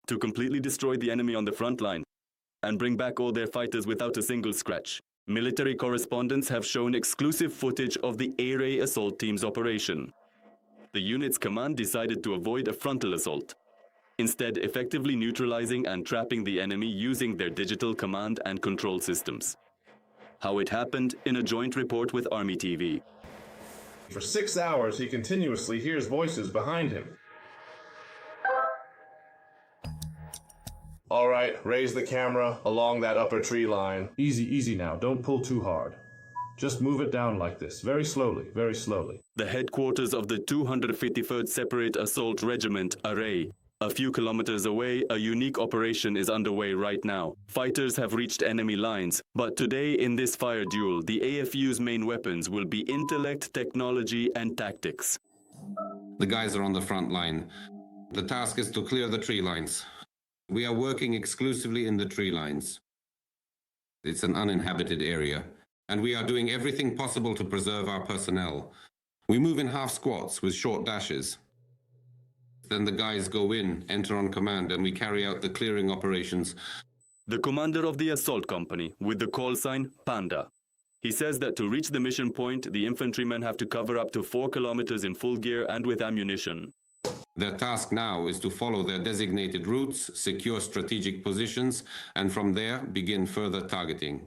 to completely destroy the enemy on the front line and bring back all their fighters without a single scratch. Military correspondents have shown exclusive footage of the Arey assault team's operation. The unit's command decided to avoid a frontal assault, instead effectively neutralizing and trapping the enemy using their digital command and control systems. How it happened in a joint report with Army TV. For 6 hours, he continuously hears voices behind him. All right, raise the camera along that upper tree line. Easy, easy now. Don't pull too hard. Just move it down like this, very slowly, very slowly. The headquarters of the 253rd Separate Assault Regiment, Arey. A few kilometers away, a unique operation is underway right now. Fighters have reached enemy lines, but today in this fire duel, the AFU's main weapons will be intellect, technology, and tactics. The guys are on the front line. The task is to clear the tree lines. We are working exclusively in the tree lines. It's an uninhabited area, and we are doing everything possible to preserve our personnel. We move in half squats with short dashes. Then the guys go in, enter on command, and we carry out the clearing operations. The commander of the assault company, with the call sign Panda. He says that to reach the mission point, the infantrymen have to cover up to 4 kilometers in full gear and with ammunition. Their task now is to follow their designated routes, secure strategic positions, and from there begin further targeting.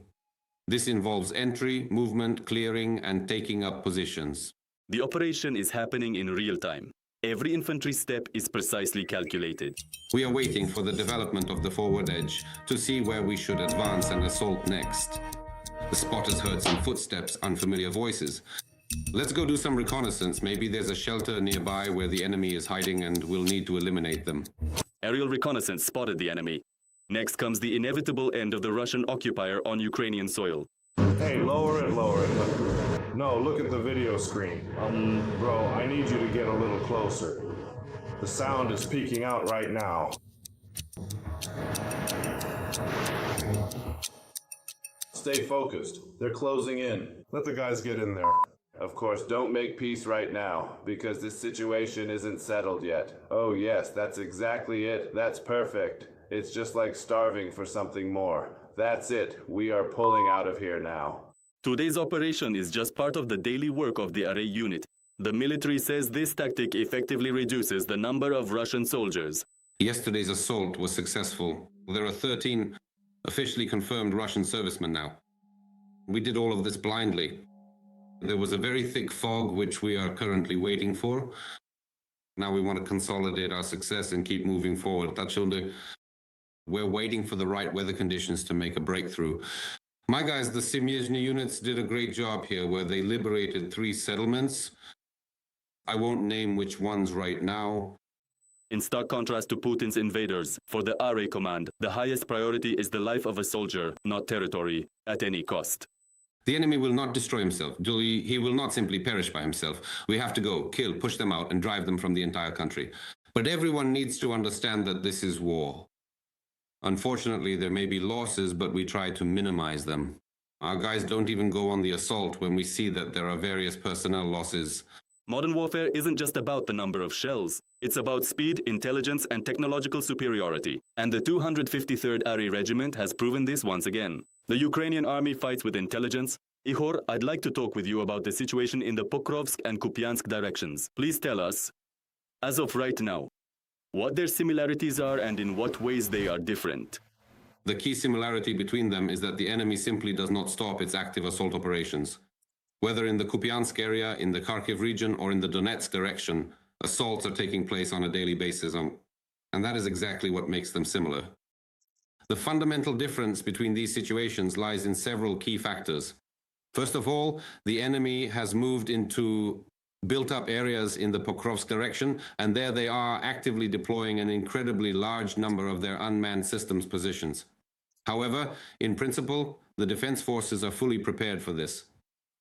This involves entry, movement, clearing, and taking up positions. The operation is happening in real time. Every infantry step is precisely calculated. We are waiting for the development of the forward edge to see where we should advance and assault next. The spotters heard some footsteps, unfamiliar voices. Let's go do some reconnaissance. Maybe there's a shelter nearby where the enemy is hiding and we'll need to eliminate them. Aerial reconnaissance spotted the enemy. Next comes the inevitable end of the Russian occupier on Ukrainian soil. Hey, lower it, lower it. No, look at the video screen. Bro, I need you to get a little closer. The sound is peeking out right now. Stay focused. They're closing in. Let the guys get in there. Of course, don't make peace right now, because this situation isn't settled yet. Oh yes, that's exactly it. That's perfect. It's just like starving for something more. That's it. We are pulling out of here now. Today's operation is just part of the daily work of the Arey unit. The military says this tactic effectively reduces the number of Russian soldiers. Yesterday's assault was successful. There are 13 officially confirmed Russian servicemen now. We did all of this blindly. There was a very thick fog, which we are currently waiting for. Now we want to consolidate our success and keep moving forward. We're waiting for the right weather conditions to make a breakthrough. My guys, the Simyezhny units did a great job here, where they liberated 3 settlements. I won't name which ones right now. In stark contrast to Putin's invaders, for the Arey command, the highest priority is the life of a soldier, not territory, at any cost. The enemy will not destroy himself. He will not simply perish by himself. We have to go, kill, push them out, and drive them from the entire country. But everyone needs to understand that this is war. Unfortunately, there may be losses, but we try to minimize them. Our guys don't even go on the assault when we see that there are various personnel losses. Modern warfare isn't just about the number of shells. It's about speed, intelligence, and technological superiority. And the 253rd Arey Regiment has proven this once again. The Ukrainian army fights with intelligence. Ihor, I'd like to talk with you about the situation in the Pokrovsk and Kupiansk directions. Please tell us, as of right now, what their similarities are and in what ways they are different. The key similarity between them is that the enemy simply does not stop its active assault operations. Whether in the Kupiansk area, in the Kharkiv region, or in the Donetsk direction, assaults are taking place on a daily basis, and that is exactly what makes them similar. The fundamental difference between these situations lies in several key factors. First of all, the enemy has moved into built-up areas in the Pokrovsk direction, and there they are actively deploying an incredibly large number of their unmanned systems positions. However, in principle, the defense forces are fully prepared for this.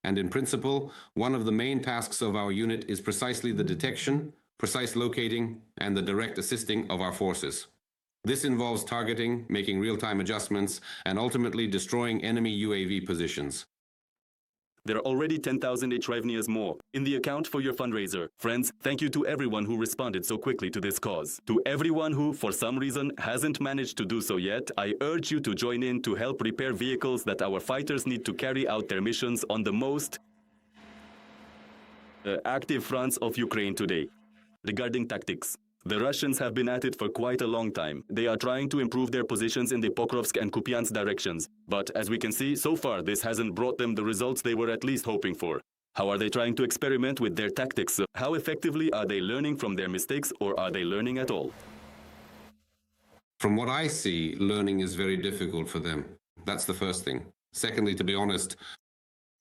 And in principle, one of the main tasks of our unit is precisely the detection, precise locating, and the direct assisting of our forces. This involves targeting, making real-time adjustments, and ultimately destroying enemy UAV positions. There are already 10,000 hryvnias more in the account for your fundraiser. Friends, thank you to everyone who responded so quickly to this cause. To everyone who, for some reason, hasn't managed to do so yet, I urge you to join in to help repair vehicles that our fighters need to carry out their missions on the most active fronts of Ukraine today. Regarding tactics, the Russians have been at it for quite a long time. They are trying to improve their positions in the Pokrovsk and Kupiansk directions. But as we can see, so far this hasn't brought them the results they were at least hoping for. How are they trying to experiment with their tactics? How effectively are they learning from their mistakes, or are they learning at all? From what I see, learning is very difficult for them. That's the first thing. Secondly, to be honest,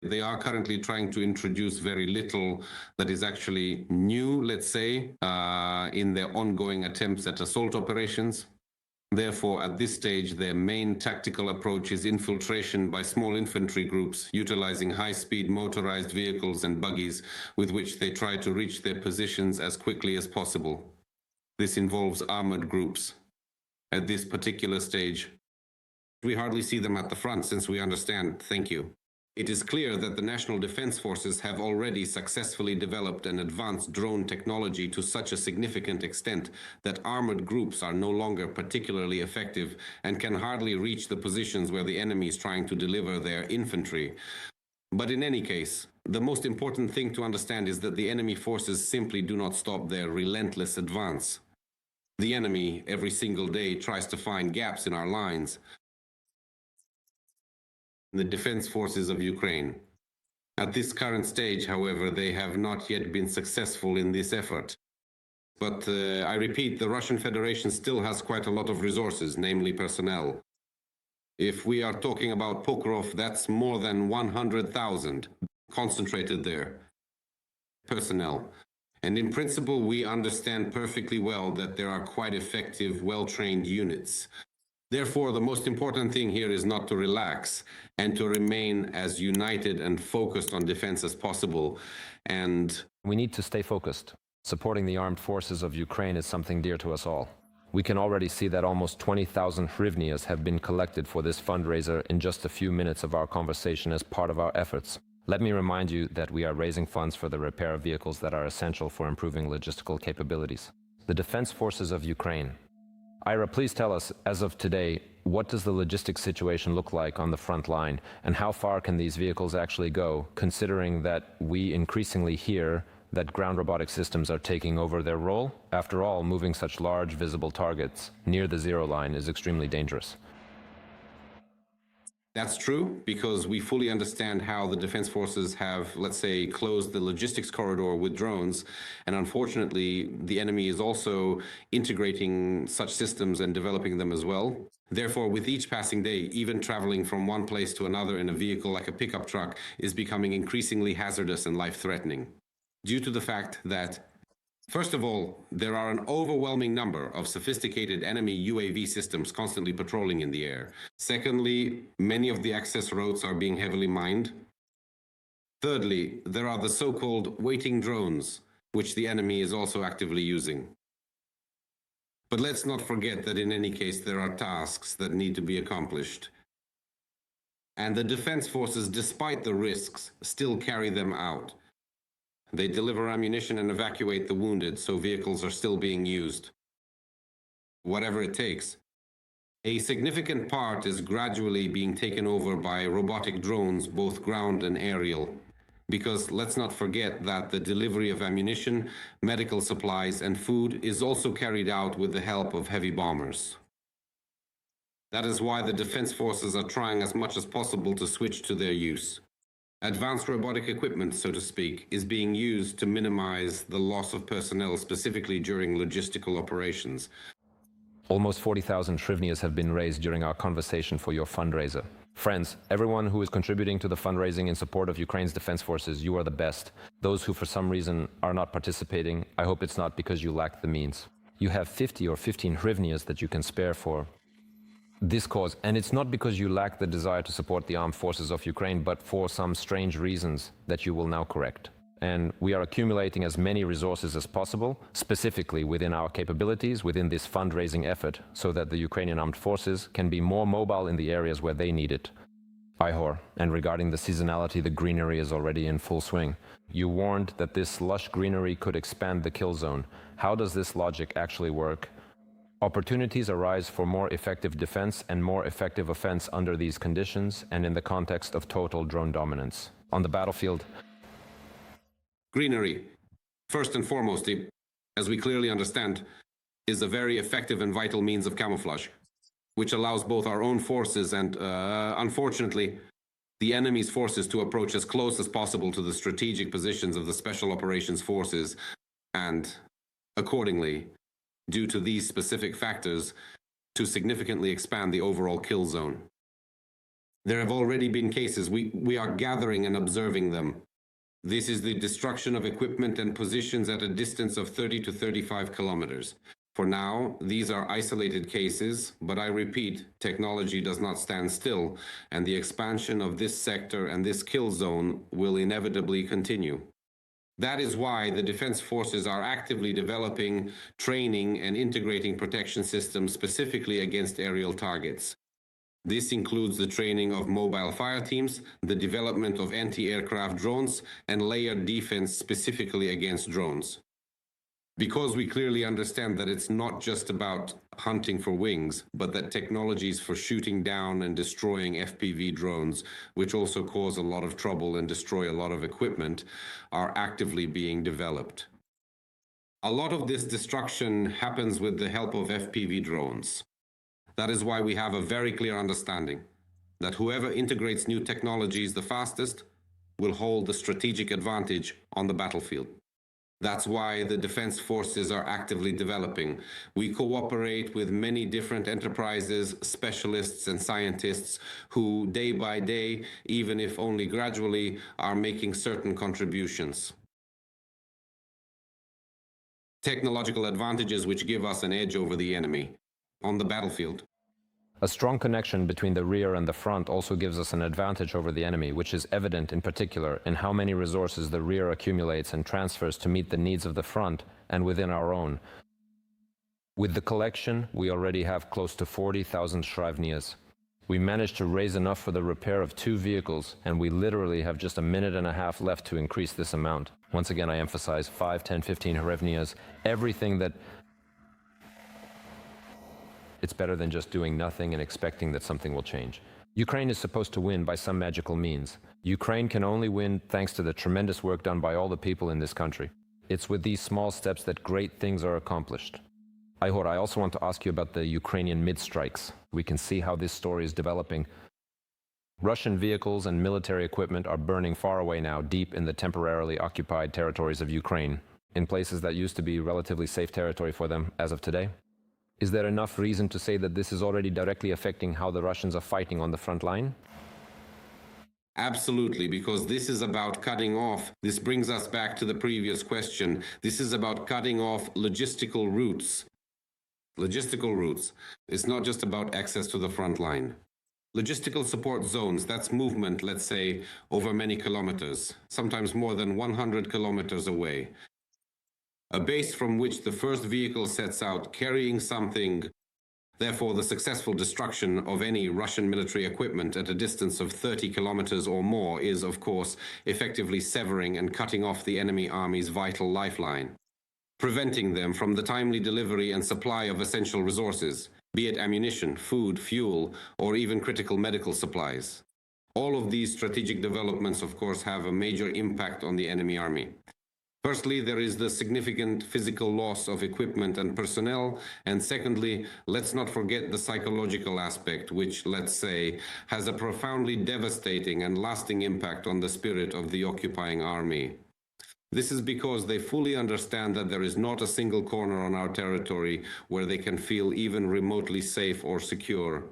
they are currently trying to introduce very little that is actually new, let's say, in their ongoing attempts at assault operations. Therefore, at this stage, their main tactical approach is infiltration by small infantry groups, utilizing high-speed motorized vehicles and buggies with which they try to reach their positions as quickly as possible. This involves armored groups. At this particular stage, we hardly see them at the front, since we understand. Thank you. It is clear that the National Defense Forces have already successfully developed an advanced drone technology to such a significant extent that armored groups are no longer particularly effective and can hardly reach the positions where the enemy is trying to deliver their infantry. But in any case, the most important thing to understand is that the enemy forces simply do not stop their relentless advance. The enemy, every single day, tries to find gaps in our lines. The defense forces of Ukraine. At this current stage, however, they have not yet been successful in this effort. But I repeat, the Russian Federation still has quite a lot of resources, namely personnel. If we are talking about Pokrov, that's more than 100,000 concentrated there. Personnel. And in principle, we understand perfectly well that there are quite effective, well-trained units. Therefore, the most important thing here is not to relax and to remain as united and focused on defense as possible. And we need to stay focused. Supporting the armed forces of Ukraine is something dear to us all. We can already see that almost 20,000 hryvnias have been collected for this fundraiser in just a few minutes of our conversation as part of our efforts. Let me remind you that we are raising funds for the repair of vehicles that are essential for improving logistical capabilities. The Defense Forces of Ukraine. Ira, please tell us, as of today, what does the logistics situation look like on the front line, and how far can these vehicles actually go, considering that we increasingly hear that ground robotic systems are taking over their role? After all, moving such large, visible targets near the zero line is extremely dangerous. That's true, because we fully understand how the defense forces have, let's say, closed the logistics corridor with drones. And unfortunately, the enemy is also integrating such systems and developing them as well. Therefore, with each passing day, even traveling from one place to another in a vehicle like a pickup truck is becoming increasingly hazardous and life-threatening. Due to the fact that, first of all, there are an overwhelming number of sophisticated enemy UAV systems constantly patrolling in the air. Secondly, many of the access roads are being heavily mined. Thirdly, there are the so-called waiting drones, which the enemy is also actively using. But let's not forget that in any case, there are tasks that need to be accomplished. And the defense forces, despite the risks, still carry them out. They deliver ammunition and evacuate the wounded, so vehicles are still being used. Whatever it takes. A significant part is gradually being taken over by robotic drones, both ground and aerial. Because let's not forget that the delivery of ammunition, medical supplies, and food is also carried out with the help of heavy bombers. That is why the defense forces are trying as much as possible to switch to their use. Advanced robotic equipment, so to speak, is being used to minimize the loss of personnel, specifically during logistical operations. Almost 40,000 hryvnias have been raised during our conversation for your fundraiser. Friends, everyone who is contributing to the fundraising in support of Ukraine's defense forces, you are the best. Those who for some reason are not participating, I hope it's not because you lack the means. You have 50 or 15 hryvnias that you can spare for this cause, and it's not because you lack the desire to support the armed forces of Ukraine, but for some strange reasons that you will now correct. And we are accumulating as many resources as possible, specifically within our capabilities, within this fundraising effort, so that the Ukrainian armed forces can be more mobile in the areas where they need it. Ihor, and regarding the seasonality, the greenery is already in full swing. You warned that this lush greenery could expand the kill zone. How does this logic actually work? Opportunities arise for more effective defense and more effective offense under these conditions and in the context of total drone dominance. On the battlefield, Greenery, first and foremost, as we clearly understand, is a very effective and vital means of camouflage, which allows both our own forces and, unfortunately, the enemy's forces to approach as close as possible to the strategic positions of the Special Operations Forces, and, accordingly, due to these specific factors, to significantly expand the overall kill zone. There have already been cases, we are gathering and observing them. This is the destruction of equipment and positions at a distance of 30 to 35 kilometers. For now, these are isolated cases, but I repeat, technology does not stand still, and the expansion of this sector and this kill zone will inevitably continue. That is why the defense forces are actively developing, training, and integrating protection systems specifically against aerial targets. This includes the training of mobile fire teams, the development of anti-aircraft drones, and layered defense specifically against drones. Because we clearly understand that it's not just about hunting for wings, but that technologies for shooting down and destroying FPV drones, which also cause a lot of trouble and destroy a lot of equipment, are actively being developed. A lot of this destruction happens with the help of FPV drones. That is why we have a very clear understanding that whoever integrates new technologies the fastest will hold the strategic advantage on the battlefield. That's why the defense forces are actively developing. We cooperate with many different enterprises, specialists, and scientists who, day by day, even if only gradually, are making certain contributions. Technological advantages which give us an edge over the enemy on the battlefield. a strong connection between the rear and the front also gives us an advantage over the enemy, which is evident in particular in how many resources the rear accumulates and transfers to meet the needs of the front and within our own. With the collection, we already have close to 40,000 Shrivnias. We managed to raise enough for the repair of 2 vehicles, and we literally have just a minute and a half left to increase this amount. Once again, I emphasize 5, 10, 15 Hrivnias, everything that... It's better than just doing nothing and expecting that something will change. Ukraine is supposed to win by some magical means. Ukraine can only win thanks to the tremendous work done by all the people in this country. It's with these small steps that great things are accomplished. Ihor, I also want to ask you about the Ukrainian mid-strikes. We can see how this story is developing. Russian vehicles and military equipment are burning far away now, deep in the temporarily occupied territories of Ukraine, in places that used to be relatively safe territory for them as of today. Is there enough reason to say that this is already directly affecting how the Russians are fighting on the front line? Absolutely, because this is about cutting off. This brings us back to the previous question. This is about cutting off logistical routes. Logistical routes. It's not just about access to the front line. Logistical support zones, that's movement, let's say, over many kilometers, sometimes more than 100 kilometers away. A base from which the first vehicle sets out carrying something. Therefore, the successful destruction of any Russian military equipment at a distance of 30 kilometers or more is, of course, effectively severing and cutting off the enemy army's vital lifeline, preventing them from the timely delivery and supply of essential resources, be it ammunition, food, fuel, or even critical medical supplies. All of these strategic developments, of course, have a major impact on the enemy army. Firstly, there is the significant physical loss of equipment and personnel, and secondly, let's not forget the psychological aspect, which, let's say, has a profoundly devastating and lasting impact on the spirit of the occupying army. This is because they fully understand that there is not a single corner on our territory where they can feel even remotely safe or secure.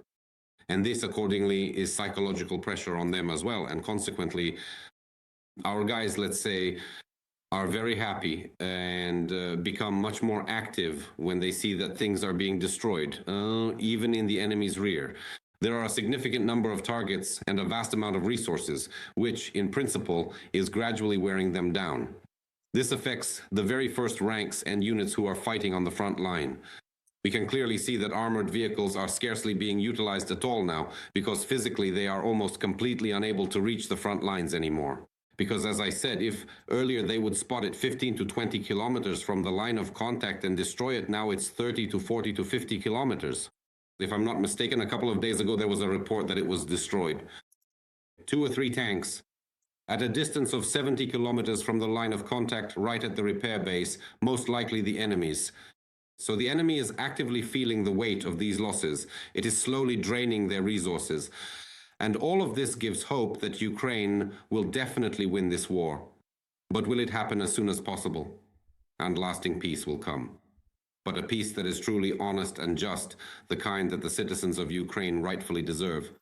And this, accordingly, is psychological pressure on them as well, and consequently, our guys, let's say, are very happy and become much more active when they see that things are being destroyed, even in the enemy's rear. There are a significant number of targets and a vast amount of resources, which, in principle, is gradually wearing them down. This affects the very first ranks and units who are fighting on the front line. We can clearly see that armored vehicles are scarcely being utilized at all now, because physically they are almost completely unable to reach the front lines anymore. Because as I said, if earlier they would spot it 15 to 20 kilometers from the line of contact and destroy it, now it's 30 to 40 to 50 kilometers. If I'm not mistaken, a couple of days ago there was a report that it was destroyed. 2 or 3 tanks at a distance of 70 kilometers from the line of contact, right at the repair base, most likely the enemy's. So the enemy is actively feeling the weight of these losses. It is slowly draining their resources. And all of this gives hope that Ukraine will definitely win this war. But will it happen as soon as possible? And lasting peace will come. But a peace that is truly honest and just, the kind that the citizens of Ukraine rightfully deserve.